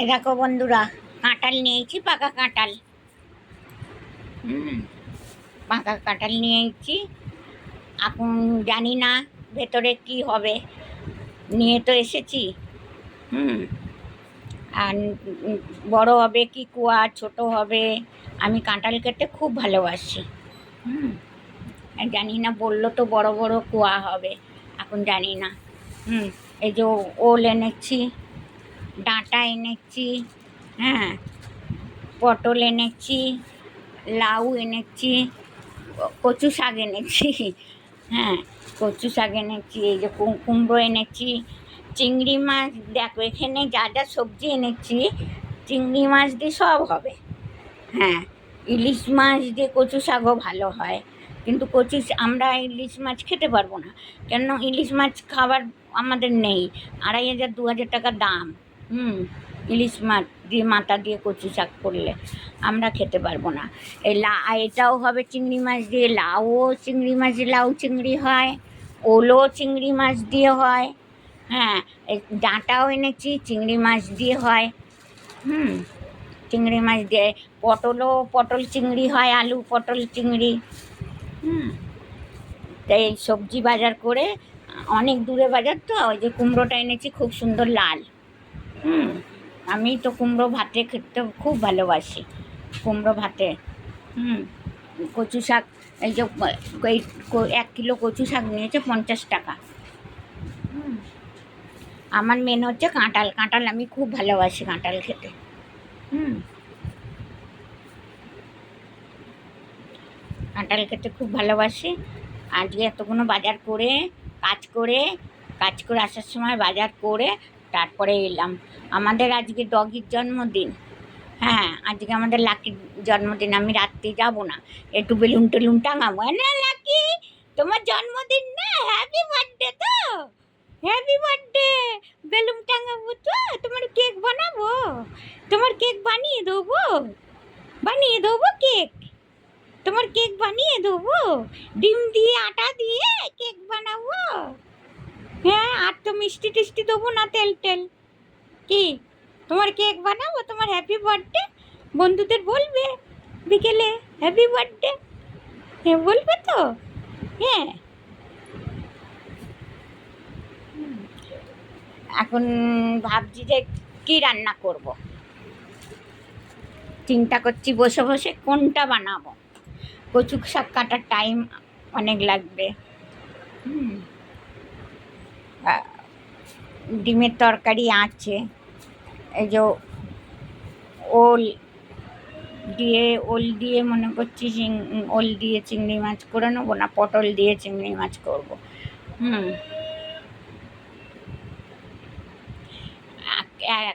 এ দেখো বন্ধুরা, কাঁঠাল নিয়েছি, পাকা কাঁঠাল। পাকা কাঁঠাল নিয়েছি। এখন জানি না ভেতরে কি হবে, নিয়ে তো এসেছি। আর বড় হবে কি কুয়া, ছোট হবে। আমি কাঁঠাল খেতে খুব ভালোবাসি। আর জানি না, বললো তো বড় বড় কুয়া হবে, এখন জানি না। এই যে ওল এনেছি, ডাঁটা এনেছি, হ্যাঁ, পটল এনেছি, লাউ এনেছি, কচু শাক এনেছি, হ্যাঁ, কচু শাক এনেছি, এই যে কুমড়ো এনেছি, চিংড়ি মাছ। দেখো এখানে যা যা সবজি এনেছি, চিংড়ি মাছ দিয়ে সব হবে। হ্যাঁ, ইলিশ মাছ দিয়ে কচু শাকও ভালো হয়, কিন্তু আমরা ইলিশ মাছ খেতে পারবো না, কেন ইলিশ মাছ খাবার আমাদের নেই। 2500 2000 টাকা দাম। ইলিশ মাছ দিয়ে মাথা দিয়ে কচু শাক করলে আমরা খেতে পারবো না। এটাও হবে চিংড়ি মাছ দিয়ে, লাউও চিংড়ি মাছ দিয়ে, লাউ চিংড়ি হয়, ওলও চিংড়ি মাছ দিয়ে হয়। হ্যাঁ, ডাঁটাও এনেছি, চিংড়ি মাছ দিয়ে হয়। চিংড়ি মাছ দিয়ে পটল চিংড়ি হয়, আলু পটল চিংড়ি। তাই এই সবজি বাজার করে, অনেক দূরে বাজার তো, ওই যে কুমড়োটা এনেছি খুব সুন্দর লাল। আমি তো কুমড়ো ভাতে খেতে খুব ভালোবাসি, কুমড়ো ভাতে। কচু শাক, এই যে 1 কিলো কচু শাক নিয়েছে 50 টাকা। আমার মেন হচ্ছে কাঁঠাল আমি খুব ভালোবাসি কাঁঠাল খেতে। কাঁঠাল খেতে খুব ভালোবাসি। আজকে এতগুলো বাজার করে, কাজ করে আসার সময় বাজার করে তারপরে এলাম। আমাদের আজকে ডগির জন্মদিন। হ্যাঁ, আজকে আমাদের লাকির জন্মদিন। আমি রাত্রে যাব না, একটু বেলুন টেলুন টাঙাবো। না লাকি, তোমার জন্মদিন না, হ্যাপি বার্থডে। তো হ্যাপি বার্থডে, বেলুন টাঙাবো তো, তোমার কেক বানাবো, তোমার কেক বানিয়ে দেবো কেক, তোমার কেক বানিয়ে দেবো, ডিম দিয়ে আটা দিয়ে কেক বানাবো। হ্যাঁ, আর তো মিষ্টি টিষ্টি দেবো না, তেল কি, তোমার কেক বানাবো, তোমার হ্যাপি বার্থডে। বন্ধুদের বলবে বিকেলে হ্যাপি বার্থডে, হ্যাঁ বলবে তো। হ্যাঁ, এখন ভাবছি যে কী রান্না করব, চিন্তা করছি বসে বসে কোনটা বানাবো। কচু শাক কাটার টাইম অনেক লাগবে। ডিমের তরকারি আছে, এই যে ওল দিয়ে মনে করছি ওল দিয়ে চিংড়ি মাছ করে নেবো, না পটল দিয়ে চিংড়ি মাছ করবো।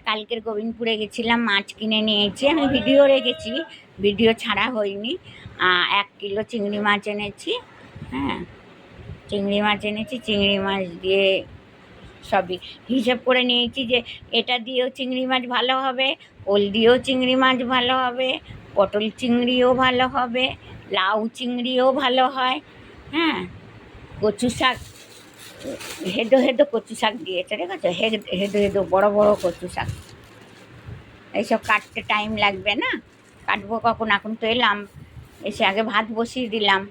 কালকের গোবিন্দপুরে গেছিলাম, মাছ কিনে নিয়েছি, আমি ভিডিও রেখেছি, ভিডিও ছাড়া হয়নি। 1 কিলো চিংড়ি মাছ এনেছি। হ্যাঁ, চিংড়ি মাছ দিয়ে সবই হিসেব করে নিয়েছি যে এটা দিয়েও চিংড়ি মাছ ভালো হবে, ওল দিয়েও চিংড়ি মাছ ভালো হবে, পটল চিংড়িও ভালো হবে, লাউ চিংড়িও ভালো হয়। হ্যাঁ, কচু শাক, হেদো কচু শাক দিয়েছে, ঠিক আছে, হেদো বড় বড় কচু শাক। এইসব কাটতে টাইম লাগবে না, কাটবো কখন, এখন তো এলাম, এসে আগে ভাত বসিয়ে দিলাম।